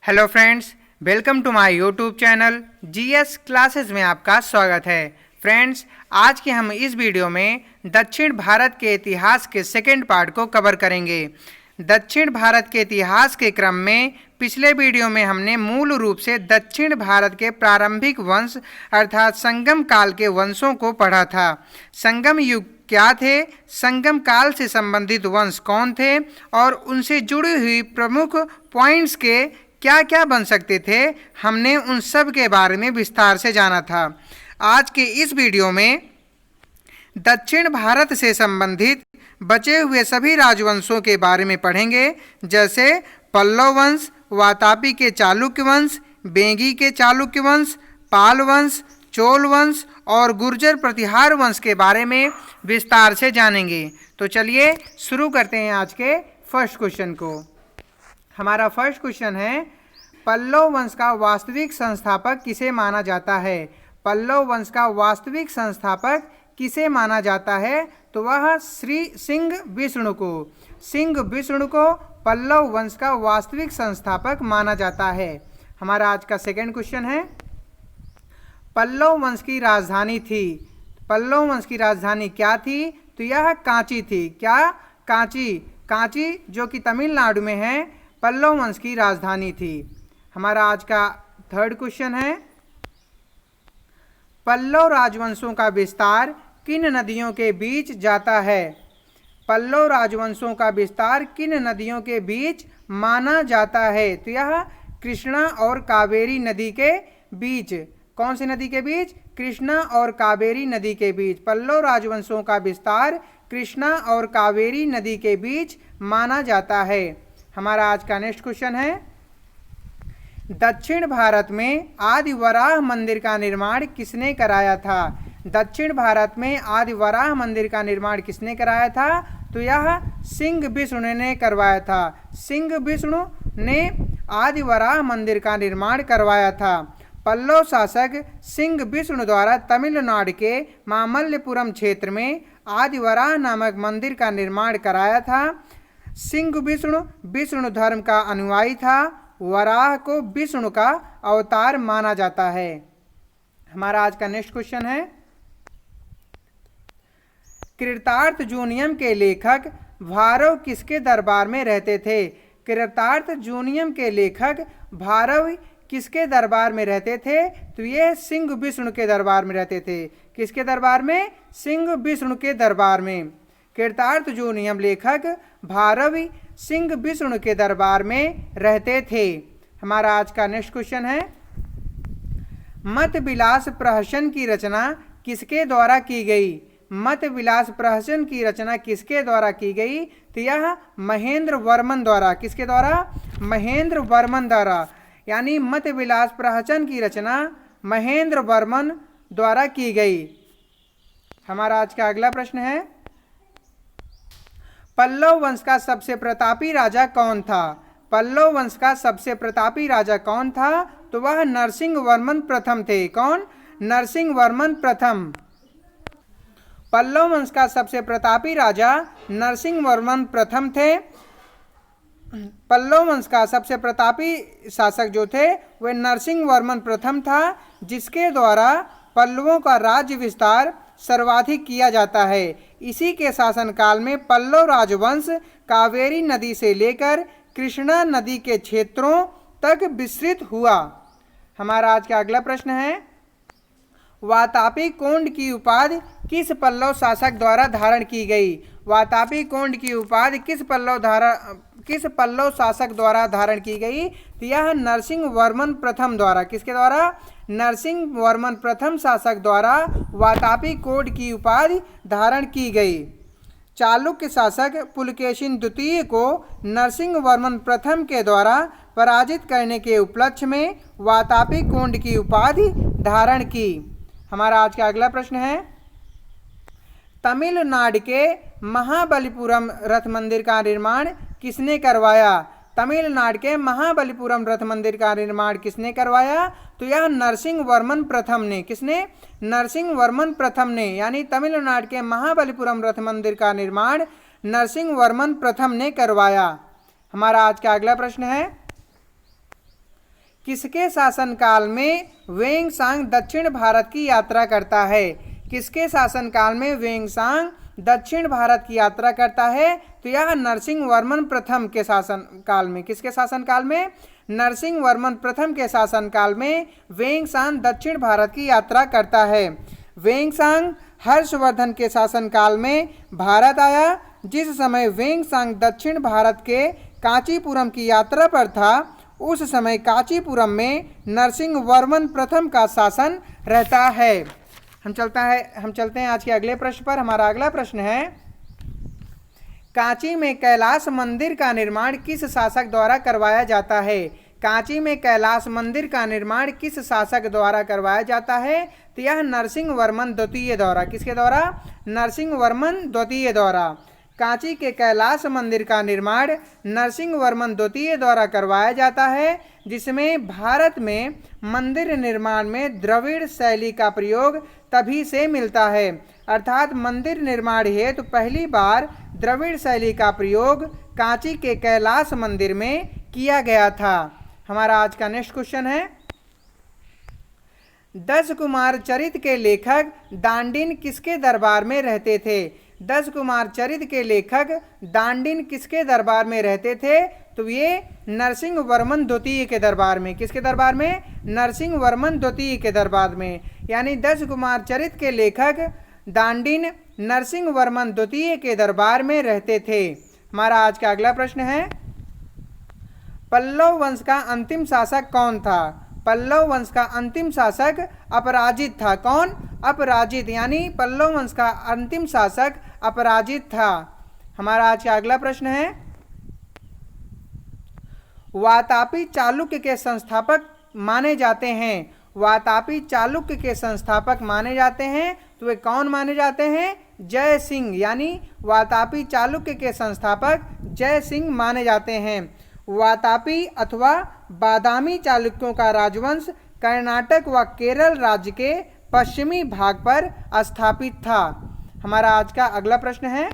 Hello friends, welcome to my YouTube channel GS classes में आपका स्वागत है। फ्रेंड्स, आज के हम इस वीडियो में दक्षिण भारत के इतिहास के सेकेंड पार्ट को कवर करेंगे। दक्षिण भारत के इतिहास के क्रम में पिछले वीडियो में हमने मूल रूप से दक्षिण भारत के प्रारंभिक वंश अर्थात संगम काल के वंशों को पढ़ा था। संगम युग क्या थे, संगम काल से संबंधित वंश कौन थे और उनसे जुड़ी हुई प्रमुख पॉइंट्स के क्या क्या बन सकते थे, हमने उन सब के बारे में विस्तार से जाना था। आज के इस वीडियो में दक्षिण भारत से संबंधित बचे हुए सभी राजवंशों के बारे में पढ़ेंगे, जैसे पल्लव वंश, वातापी के चालुक्य वंश, बेंगी के चालुक्य वंश, पाल वंश, चोल वंश और गुर्जर प्रतिहार वंश के बारे में विस्तार से जानेंगे। तो चलिए शुरू करते हैं आज के फर्स्ट क्वेश्चन को। हमारा फर्स्ट क्वेश्चन है, पल्लव वंश का वास्तविक संस्थापक किसे माना जाता है? पल्लव वंश का वास्तविक संस्थापक किसे माना जाता है? तो वह श्री सिंह विष्णु को। सिंह विष्णु को पल्लव वंश का वास्तविक संस्थापक माना जाता है। हमारा आज का सेकंड क्वेश्चन है, पल्लव वंश की राजधानी थी। पल्लव वंश की राजधानी क्या थी? तो यह कांची थी। क्या? कांची। कांची जो कि तमिलनाडु में है, पल्लव वंश की राजधानी थी। हमारा आज का थर्ड क्वेश्चन है, पल्लव राजवंशों का विस्तार किन नदियों के बीच जाता है? पल्लव राजवंशों का विस्तार किन नदियों के बीच माना जाता है? तो यह कृष्णा और कावेरी नदी के बीच। कौन सी नदी के बीच? कृष्णा और कावेरी नदी के बीच। पल्लव राजवंशों का विस्तार कृष्णा और कावेरी नदी के बीच माना जाता है। हमारा आज का नेक्स्ट क्वेश्चन है, दक्षिण भारत में आदि वराह मंदिर का निर्माण किसने कराया था? दक्षिण भारत में आदि वराह मंदिर का निर्माण किसने कराया था? तो यह सिंह विष्णु ने करवाया था। सिंह विष्णु ने आदि वराह मंदिर का निर्माण करवाया था। पल्लव शासक सिंह विष्णु द्वारा तमिलनाडु के मामल्लपुरम क्षेत्र में आदि वराह नामक मंदिर का निर्माण कराया था। सिंह विष्णु विष्णु धर्म का अनुयायी था। वराह को विष्णु का अवतार माना जाता है। हमारा आज का नेक्स्ट क्वेश्चन है, कृतार्थ जूनियम के लेखक भारव किसके दरबार में रहते थे? कृतार्थ जूनियम के लेखक भारव किसके दरबार में रहते थे? तो ये सिंह विष्णु के दरबार में रहते थे। किसके दरबार में? सिंह विष्णु के दरबार में। कृतार्थ जूनियम लेखक भारवी सिंह विष्णु के दरबार में रहते थे। हमारा आज का नेक्स्ट क्वेश्चन है, मत विलास प्रहसन की रचना किसके द्वारा की गई? मत विलास प्रहसन की रचना किसके द्वारा की गई? तो यह महेंद्र वर्मन द्वारा। किसके द्वारा? महेंद्र वर्मन द्वारा। यानी मत विलास प्रहसन की रचना महेंद्र वर्मन द्वारा की गई। हमारा आज का अगला प्रश्न है, पल्लव वंश का सबसे प्रतापी राजा कौन था? पल्लव वंश का सबसे प्रतापी राजा कौन था? तो वह नरसिंह वर्मन प्रथम थे। कौन? नरसिंह वर्मन प्रथम। पल्लव वंश का सबसे प्रतापी राजा नरसिंह वर्मन प्रथम थे। पल्लव वंश का सबसे प्रतापी शासक जो थे वह नरसिंह वर्मन प्रथम था, जिसके द्वारा पल्लवों का राज्य विस्तार सर्वाधिक किया जाता है। इसी के शासनकाल में पल्लव राजवंश कावेरी नदी से लेकर कृष्णा नदी के क्षेत्रों तक विस्तृत हुआ। हमारा आज का अगला प्रश्न है, वातापी कोंड की उपाधि किस पल्लव शासक द्वारा धारण की गई? वातापी कोंड की उपाधि किस पल्लव शासक द्वारा धारण की गई? तो यह नरसिंह वर्मन प्रथम द्वारा। किसके द्वारा? नरसिंह वर्मन प्रथम शासक द्वारा वातापी कोंड की उपाधि धारण की गई। चालुक्य शासक पुलकेशिन द्वितीय को नरसिंह वर्मन प्रथम के द्वारा पराजित करने के उपलक्ष्य में वातापी कोंड की उपाधि धारण की। हमारा आज का अगला प्रश्न है, तमिलनाडु के महाबलीपुरम रथ मंदिर का निर्माण किसने करवाया? तमिलनाडु के महाबलीपुरम रथ मंदिर का निर्माण किसने करवाया? तो यह नरसिंह वर्मन प्रथम ने। किसने? नरसिंह वर्मन प्रथम ने। यानी तमिलनाडु के महाबलीपुरम रथ मंदिर का निर्माण नरसिंह वर्मन प्रथम ने करवाया। हमारा आज का अगला प्रश्न है, किसके शासनकाल में वेंगसांग दक्षिण भारत की यात्रा करता है? किसके शासनकाल में वेंगसांग दक्षिण भारत की यात्रा करता है? तो यह नरसिंह वर्मन प्रथम के शासनकाल में। किसके शासनकाल में? नरसिंह वर्मन प्रथम के शासनकाल में वेंगसांग दक्षिण भारत की यात्रा करता है। वेंगसांग हर्षवर्धन के शासनकाल में भारत आया। जिस समय वेंगसांग दक्षिण भारत के कांचीपुरम की यात्रा पर था, उस समय कांचीपुरम में नरसिंह वर्मन प्रथम का शासन रहता है। हम चलते हैं आज के अगले प्रश्न पर। हमारा अगला प्रश्न है, कांची में कैलाश मंदिर का निर्माण किस शासक द्वारा करवाया जाता है? कांची में कैलाश मंदिर का निर्माण किस शासक द्वारा करवाया जाता है? तो यह नरसिंह वर्मन द्वितीय द्वारा। किसके द्वारा? नरसिंह वर्मन द्वितीय द्वारा। कांची के कैलाश मंदिर का निर्माण नरसिंह वर्मन द्वितीय द्वारा करवाया जाता है, जिसमें भारत में मंदिर निर्माण में द्रविड़ शैली का प्रयोग तभी से मिलता है। अर्थात मंदिर निर्माण हेतु पहली बार द्रविड़ शैली का प्रयोग कांची के कैलाश मंदिर में किया गया था। हमारा आज का नेक्स्ट क्वेश्चन है, 10 कुमार चरित के लेखक दांडिन किसके दरबार में रहते थे? 10 कुमार चरित के लेखक दांडिन किसके दरबार में रहते थे? तो ये नरसिंह वर्मन द्वितीय के दरबार में। किसके दरबार में? नरसिंह वर्मन द्वितीय के दरबार में। यानी 10 कुमार चरित के लेखक दांडिन नरसिंह वर्मन द्वितीय के दरबार में रहते थे। हमारा आज का अगला प्रश्न है, पल्लव वंश का अंतिम शासक कौन था? पल्लव वंश का अंतिम शासक अपराजित था। कौन? अपराजित। यानी पल्लव वंश का अंतिम शासक अपराजित था। हमारा आज का अगला प्रश्न है, वातापी चालुक्य के संस्थापक माने जाते हैं। वातापी चालुक्य के संस्थापक माने जाते हैं, तो वे कौन माने जाते हैं? जय सिंह। यानी वातापी चालुक्य के संस्थापक जय सिंह माने जाते हैं। वातापी अथवा बादामी चालुक्यों का राजवंश कर्नाटक व केरल राज्य के पश्चिमी भाग पर स्थापित था। हमारा आज का अगला प्रश्न है,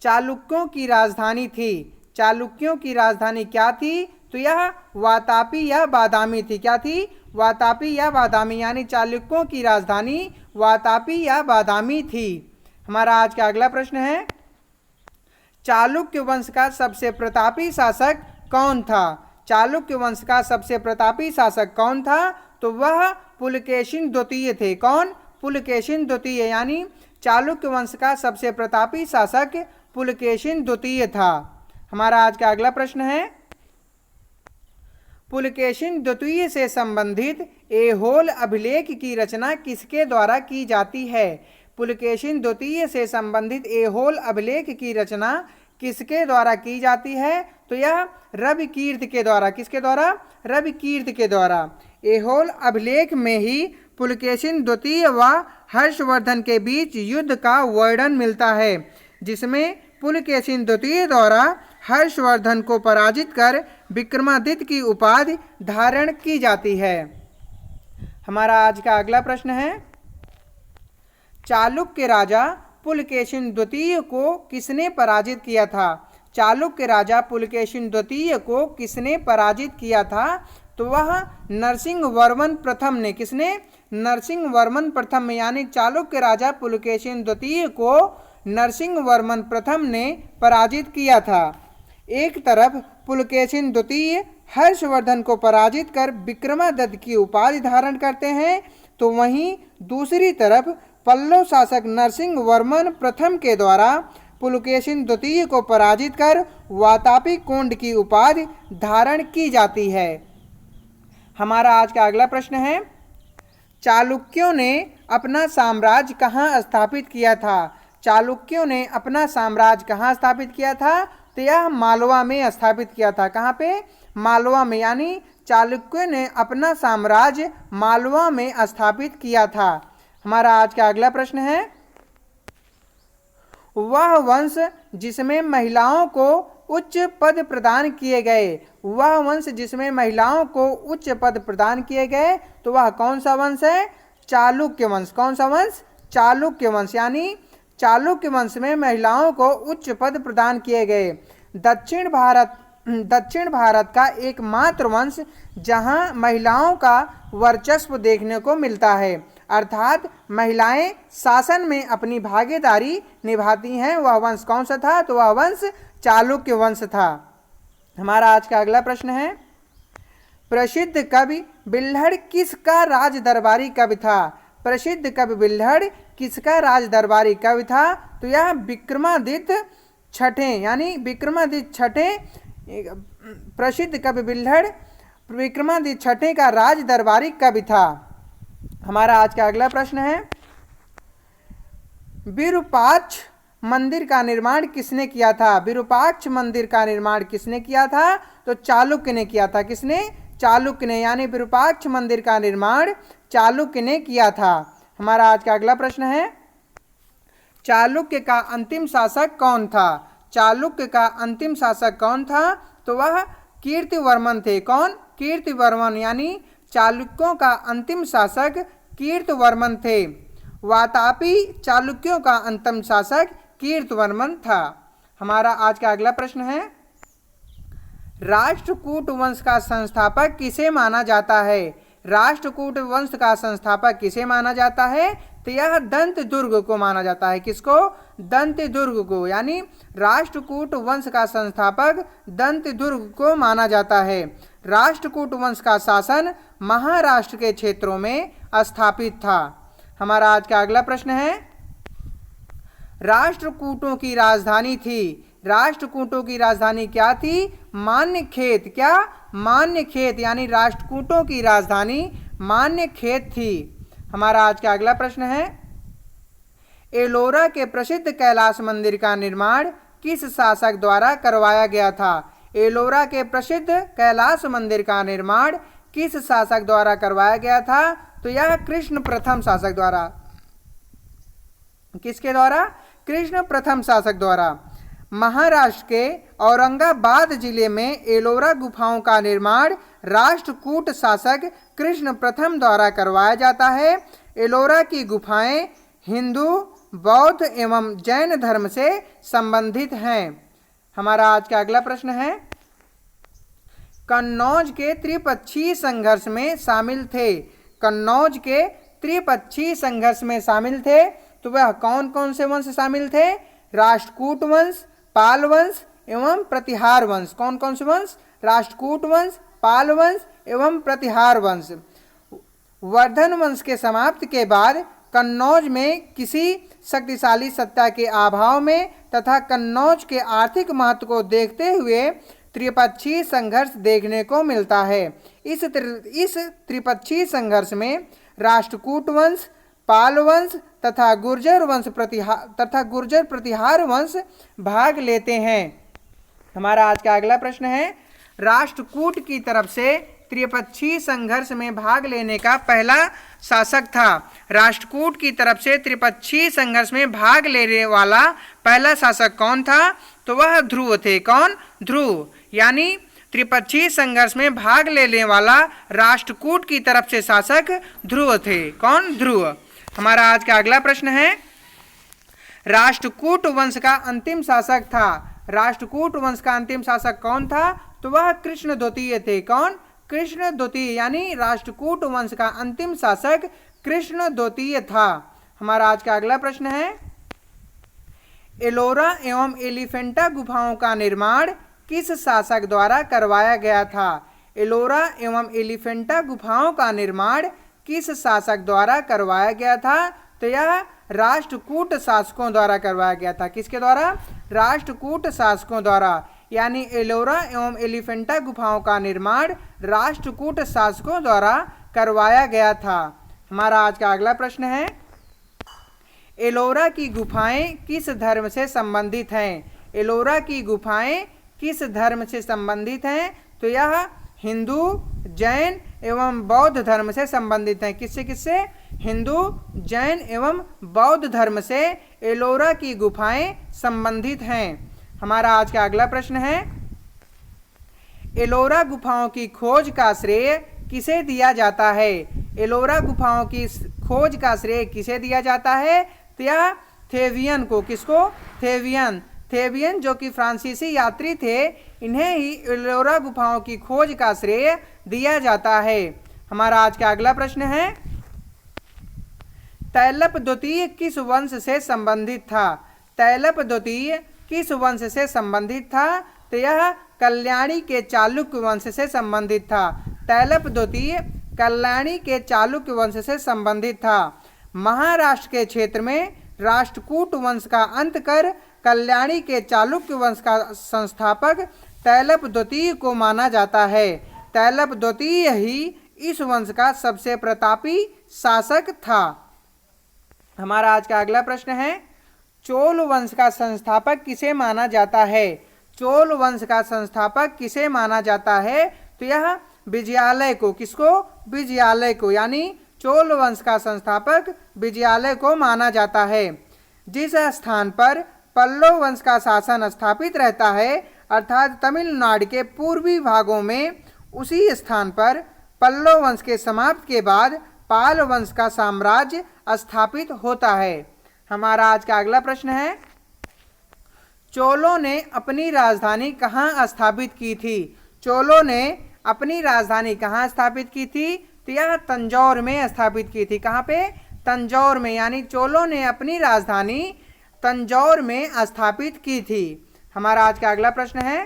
चालुक्यों की राजधानी थी। चालुक्यों की राजधानी क्या थी? तो यह वातापी या बादामी थी। क्या थी? वातापी या बादामी। यानी चालुक्यों की राजधानी वातापी या बादामी थी। हमारा आज का अगला प्रश्न है, चालुक्य वंश का सबसे प्रतापी शासक कौन था? चालुक्य वंश का सबसे प्रतापी शासक कौन था? तो वह पुलकेशिन द्वितीय थे। कौन? पुलकेशिन द्वितीय। यानी चालुक्य वंश का सबसे प्रतापी शासक पुलकेशिन द्वितीय था। हमारा आज का अगला प्रश्न है, पुलकेशिन द्वितीय से संबंधित ऐहोल अभिलेख की रचना किसके द्वारा की जाती है? पुलकेशिन द्वितीय से संबंधित ऐहोल अभिलेख की रचना किसके द्वारा की जाती है? तो यह रविकीर्त के द्वारा। किसके द्वारा? रविकीर्त के द्वारा। ऐहोल अभिलेख में ही पुलकेशिन द्वितीय व हर्षवर्धन के बीच युद्ध का वर्णन मिलता है, जिसमें पुलकेशिन द्वितीय द्वारा हर्षवर्धन को पराजित कर विक्रमादित्य की उपाधि धारण की जाती है। हमारा आज का अगला प्रश्न है, चालुक्य राजा पुलकेशिन द्वितीय को किसने पराजित किया था? चालुक्य राजा पुलकेशिन द्वितीय को किसने पराजित किया था? तो वह नरसिंह वर्मन प्रथम ने। किसने? नरसिंह वर्मन प्रथम। यानी चालुक्य राजा पुलकेशिन द्वितीय को नरसिंह वर्मन प्रथम ने पराजित किया था। एक तरफ पुलकेशिन द्वितीय हर्षवर्धन को पराजित कर विक्रमादित्य की उपाधि धारण करते हैं, तो वहीं दूसरी तरफ पल्लव शासक नरसिंह वर्मन प्रथम के द्वारा पुलकेशिन द्वितीय को पराजित कर वातापी कोंड की उपाधि धारण की जाती है। हमारा आज का अगला प्रश्न है, चालुक्यों ने अपना साम्राज्य कहाँ स्थापित किया था? चालुक्यों ने अपना साम्राज्य कहाँ स्थापित किया था? तो यह मालवा में स्थापित किया था। कहाँ पे? मालवा में। यानी चालुक्यों ने अपना साम्राज्य मालवा में स्थापित किया था। हमारा आज का अगला प्रश्न है, वह वंश जिसमें महिलाओं को उच्च पद प्रदान किए गए। वह वंश जिसमें महिलाओं को उच्च पद प्रदान किए गए, तो वह कौन सा वंश है? चालुक्य वंश। कौन सा वंश? चालुक्य वंश। यानी चालुक्य वंश में महिलाओं को उच्च पद प्रदान किए गए। दक्षिण भारत दक्षिण भारत का एकमात्र वंश जहां महिलाओं का वर्चस्व देखने को मिलता है, अर्थात महिलाएं शासन में अपनी भागीदारी निभाती हैं। वह वंश कौन सा था? तो वह वंश चालुक्य वंश था। हमारा आज का अगला प्रश्न है, प्रसिद्ध कवि बिल्हड़ किसका राज दरबारी कवि था? प्रसिद्ध कवि बिल्हड़ किसका राज दरबारी कवि था? तो यह विक्रमादित्य छठे यानी विक्रमादित्य छठे, प्रसिद्ध कवि बिल्हड़ विक्रमादित्य छठे का राज दरबारी कवि था। हमारा आज का अगला प्रश्न है, विरूपाक्ष मंदिर का निर्माण किसने किया था? विरूपाक्ष मंदिर का निर्माण किसने किया था? तो चालुक्य ने किया था। किसने? चालुक्य ने, यानी विरूपाक्ष मंदिर का निर्माण चालुक्य ने किया था। हमारा आज का अगला प्रश्न है, चालुक्य का अंतिम शासक कौन था? चालुक्य का अंतिम शासक कौन था? तो वह कीर्तिवर्मन थे। कौन? कीर्तिवर्मन, यानी चालुक्यों का अंतिम शासक कीर्तिवर्मन थे। वातापी चालुक्यों का अंतिम शासक कीर्तिवर्मन था। हमारा आज का अगला प्रश्न है, राष्ट्रकूट वंश का संस्थापक किसे माना जाता है? राष्ट्रकूट वंश का संस्थापक किसे माना जाता है? तो यह दंत दुर्ग को माना जाता है। किसको? दंत दुर्ग को, यानी राष्ट्रकूट वंश का संस्थापक दंत दुर्ग को माना जाता है। राष्ट्रकूट वंश का शासन महाराष्ट्र के क्षेत्रों में स्थापित था। हमारा आज का अगला प्रश्न है, राष्ट्रकूटों की राजधानी थी। राष्ट्रकूटों की राजधानी क्या थी? मान्यखेत। क्या? मान्यखेत, यानी राष्ट्रकूटों की राजधानी मान्यखेत थी। हमारा आज का अगला प्रश्न है, एलोरा के प्रसिद्ध कैलाश मंदिर का निर्माण किस शासक द्वारा करवाया गया था? एलोरा के प्रसिद्ध कैलाश मंदिर का निर्माण किस शासक द्वारा करवाया गया था? तो यह कृष्ण प्रथम शासक द्वारा। किसके द्वारा? कृष्ण प्रथम शासक द्वारा। महाराष्ट्र के औरंगाबाद जिले में एलोरा गुफाओं का निर्माण राष्ट्रकूट शासक कृष्ण प्रथम द्वारा करवाया जाता है। एलोरा की गुफाएं हिंदू, बौद्ध एवं जैन धर्म से संबंधित हैं। हमारा आज का अगला प्रश्न है, कन्नौज के त्रिपक्षीय संघर्ष में शामिल थे। कन्नौज के त्रिपक्षीय संघर्ष में शामिल थे, तो वह कौन कौन से वंश शामिल थे? राष्ट्रकूट वंश, पाल वंश एवं प्रतिहार वंश। कौन कौन से वंश? राष्ट्रकूट वंश, पाल वंश एवं प्रतिहार वंश। वर्धन वंश के समाप्ति के बाद कन्नौज में किसी शक्तिशाली सत्ता के अभाव में तथा कन्नौज के आर्थिक महत्व को देखते हुए त्रिपक्षीय संघर्ष देखने को मिलता है। इस त्रिपक्षीय संघर्ष में राष्ट्रकूट वंश, पाल वंश तथा गुर्जर प्रतिहार वंश भाग लेते हैं। हमारा आज का अगला प्रश्न है, राष्ट्रकूट की तरफ से त्रिपक्षीय संघर्ष में भाग लेने का पहला शासक था। राष्ट्रकूट की तरफ से त्रिपक्षीय संघर्ष में भाग लेने वाला पहला शासक कौन था? तो वह ध्रुव थे। कौन? ध्रुव, यानी त्रिपक्षीय संघर्ष में भाग लेने वाला राष्ट्रकूट की तरफ से शासक ध्रुव थे। कौन? ध्रुव। हमारा आज का अगला प्रश्न है, राष्ट्रकूट वंश का अंतिम शासक था। राष्ट्रकूट वंश का अंतिम शासक कौन था? तो वह कृष्ण द्वितीय थे। कौन? कृष्ण द्वितीय, यानी राष्ट्रकूट वंश का अंतिम शासक कृष्ण द्वितीय था। हमारा आज का अगला प्रश्न है, एलोरा एवं एलिफेंटा गुफाओं का निर्माण किस शासक द्वारा करवाया गया था? एलोरा एवं एलिफेंटा गुफाओं का निर्माण किस शासक द्वारा करवाया गया था? तो यह राष्ट्रकूट शासकों द्वारा करवाया गया था। किसके द्वारा? राष्ट्रकूट शासकों द्वारा, यानी एलोरा एवं एलिफेंटा गुफाओं का निर्माण राष्ट्रकूट शासकों द्वारा करवाया गया था। हमारा आज का अगला प्रश्न है, एलोरा की गुफाएं किस धर्म से संबंधित हैं? एलोरा की गुफाएं किस धर्म से संबंधित हैं? तो यह हिंदू, जैन एवं बौद्ध धर्म से संबंधित हैं। किससे किससे? हिंदू, जैन एवं बौद्ध धर्म से एलोरा की गुफाएं संबंधित हैं। हमारा आज का अगला प्रश्न है, एलोरा गुफाओं की खोज का श्रेय किसे दिया जाता है? एलोरा गुफाओं की खोज का श्रेय किसे दिया जाता है? तो यह थेवियन को। किसको? थेवियन। थेबियन जो कि फ्रांसीसी यात्री थे, इन्हें ही एलोरा गुफाओं की खोज का श्रेय दिया जाता है। हमारा आज का अगला प्रश्न है, तैलप द्वितीय किस वंश से संबंधित था? तैलप द्वितीय किस वंश से संबंधित था? तो यह कल्याणी के चालुक्य वंश से संबंधित था। तैलप द्वितीय कल्याणी के चालुक्य वंश से संबंधित था। महाराष्ट्र के क्षेत्र में राष्ट्रकूट वंश का अंत कर कल्याणी के चालुक्य वंश का संस्थापक तैलप द्वितीय को माना जाता है। तैलप द्वितीय ही इस वंश का सबसे प्रतापी शासक था। हमारा आज का अगला प्रश्न है, चोल वंश का संस्थापक किसे माना जाता है? चोल वंश का संस्थापक किसे माना जाता है? तो यह विजयालय को, किसको? विजयालय को, यानी चोल वंश का संस्थापक विजयालय को माना जाता है। जिस स्थान पर पल्लव वंश का शासन स्थापित रहता है, अर्थात तमिलनाडु के पूर्वी भागों में, उसी स्थान पर पल्लव वंश के समाप्ति के बाद पाल वंश का साम्राज्य स्थापित होता है। हमारा आज का अगला प्रश्न है, चोलों ने अपनी राजधानी कहाँ स्थापित की थी? चोलों ने अपनी राजधानी कहाँ स्थापित की थी? तो यह तंजौर में स्थापित की थी। कहाँ पे? तंजौर में, यानी चोलों ने अपनी राजधानी तंजौर में स्थापित की थी। हमारा आज का अगला प्रश्न है,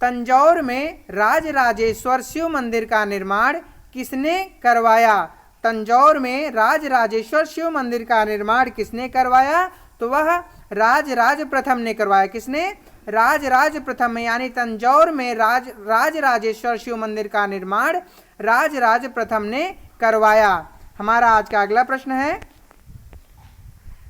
तंजौर में राजराजेश्वर शिव मंदिर का निर्माण किसने करवाया? तंजौर में राजराजेश्वर शिव मंदिर का निर्माण किसने करवाया? तो वह राजराज प्रथम ने करवाया। किसने? राजराज प्रथम, यानी तंजौर में राजराजेश्वर शिव मंदिर का निर्माण राजराज प्रथम ने करवाया। हमारा आज का अगला प्रश्न है,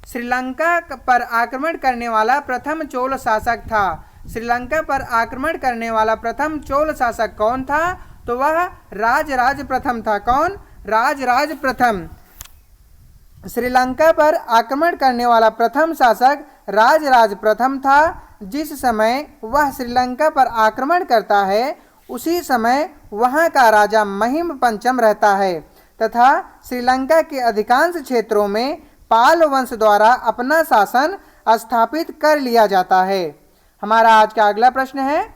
श्रीलंका पर आक्रमण करने वाला प्रथम चोल शासक था। श्रीलंका पर आक्रमण करने वाला प्रथम चोल शासक कौन था? तो वह राजराज प्रथम था। कौन? राजराज प्रथम। श्रीलंका पर आक्रमण करने वाला प्रथम शासक राजराज प्रथम था। जिस समय वह श्रीलंका पर आक्रमण करता है, उसी समय वहां का राजा महिम पंचम रहता है तथा श्रीलंका के अधिकांश क्षेत्रों में पाल वंश द्वारा अपना शासन स्थापित कर लिया जाता है। हमारा आज का अगला प्रश्न है,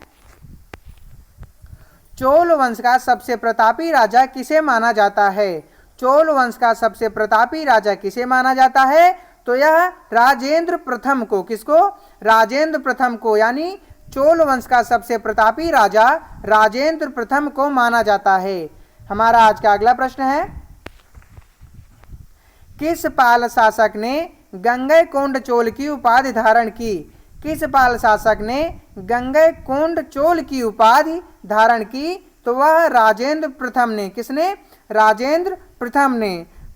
चोल वंश का सबसे प्रतापी राजा किसे माना जाता है? चोल वंश का सबसे प्रतापी राजा किसे माना जाता है? तो यह राजेंद्र प्रथम को, किसको? राजेंद्र प्रथम को, यानी चोल वंश का सबसे प्रतापी राजा राजेंद्र प्रथम को माना जाता है। हमारा आज का अगला प्रश्न है, किस पाल शासक ने गंगैकोंड चोल की उपाधि धारण की? किस पाल शासक ने गंगैकोंड चोल की उपाधि धारण की? तो वह राजेंद्र प्रथम ने। किसने? राजेंद्र प्रथम ने।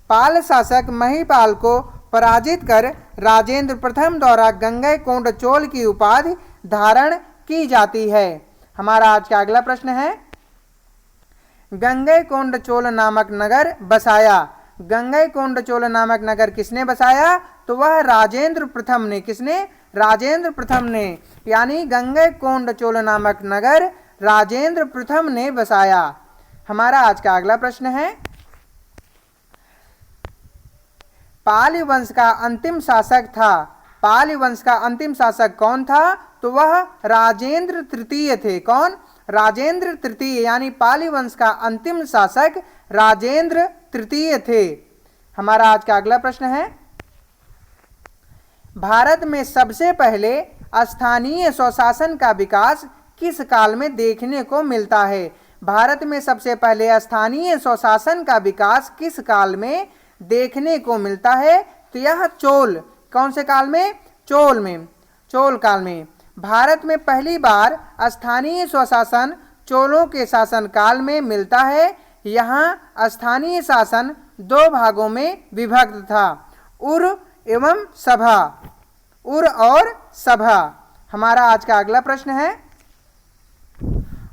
पाल शासक महिपाल को पराजित कर राजेंद्र प्रथम द्वारा गंगैकोंड चोल की उपाधि धारण की जाती है। हमारा आज का अगला प्रश्न है, गंगैकोंड चोल नामक नगर बसाया। गंगैकोंड चोल नामक नगर किसने बसाया? तो वह राजेंद्र प्रथम ने। किसने? राजेंद्र प्रथम ने, यानी गंगैकोंड चोल नामक नगर राजेंद्र प्रथम ने बसाया। हमारा आज का अगला प्रश्न है, पाली वंश का अंतिम शासक था। पाली वंश का अंतिम शासक कौन था? तो वह राजेंद्र तृतीय थे। कौन? राजेंद्र तृतीय, यानी पाली वंश का अंतिम शासक राजेंद्र तृतीय थे। हमारा आज का अगला प्रश्न है, भारत में सबसे पहले स्थानीय स्वशासन का विकास किस काल में देखने को मिलता है? भारत में सबसे पहले स्थानीय स्वशासन का विकास किस काल में देखने को मिलता है? तो यह चोल, कौन से काल में? चोल में, चोल काल में। भारत में पहली बार स्थानीय स्वशासन चोलों के शासन काल में मिलता है। यहाँ स्थानीय शासन दो भागों में विभक्त था, उर एवं सभा। उर और सभा। हमारा आज का अगला प्रश्न है,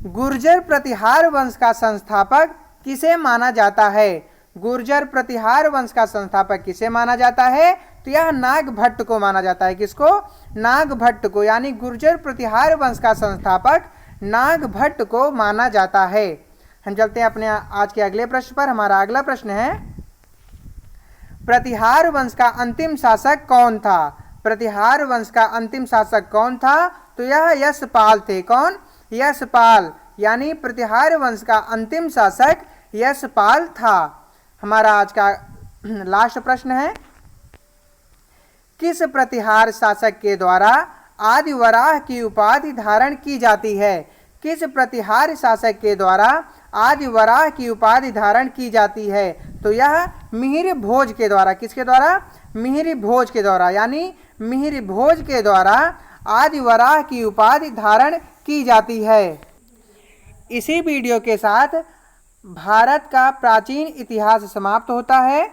गुर्जर प्रतिहार वंश का संस्थापक किसे माना जाता है? गुर्जर प्रतिहार वंश का संस्थापक किसे माना जाता है? तो यह नागभट्ट को माना जाता है। किसको? नागभट्ट को, यानी गुर्जर प्रतिहार वंश का संस्थापक नागभट्ट को माना जाता है। हम चलते हैं अपने आज के अगले प्रश्न पर। हमारा अगला प्रश्न है, प्रतिहार वंश का अंतिम शासक कौन था? प्रतिहार वंश का अंतिम शासक कौन था? तो यह यशपाल थे। कौन? यशपाल, यानी प्रतिहार वंश का अंतिम शासक यशपाल था। हमारा आज का लास्ट प्रश्न है, किस प्रतिहार शासक के द्वारा आदिवराह की उपाधि धारण की जाती है? किस प्रतिहार शासक के द्वारा आदिवराह की उपाधि धारण की जाती है? तो यह मिहिर भोज के द्वारा। किसके द्वारा? मिहिर भोज के द्वारा, यानी मिहिर भोज के द्वारा आदिवराह की उपाधि धारण की जाती है। इसी वीडियो के साथ भारत का प्राचीन इतिहास समाप्त होता है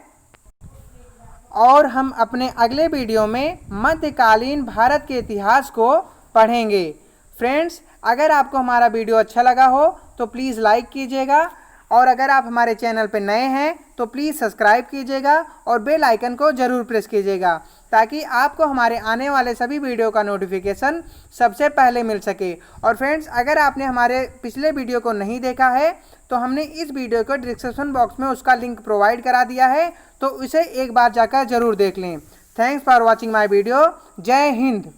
और हम अपने अगले वीडियो में मध्यकालीन भारत के इतिहास को पढ़ेंगे। फ्रेंड्स, अगर आपको हमारा वीडियो अच्छा लगा हो तो प्लीज़ लाइक कीजिएगा और अगर आप हमारे चैनल पर नए हैं तो प्लीज़ सब्सक्राइब कीजिएगा और बेल आइकन को ज़रूर प्रेस कीजिएगा ताकि आपको हमारे आने वाले सभी वीडियो का नोटिफिकेशन सबसे पहले मिल सके। और फ्रेंड्स, अगर आपने हमारे पिछले वीडियो को नहीं देखा है तो हमने इस वीडियो को डिस्क्रिप्शन बॉक्स में उसका लिंक प्रोवाइड करा दिया है, तो उसे एक बार जाकर ज़रूर देख लें। Thanks for watching my video. जय हिंद।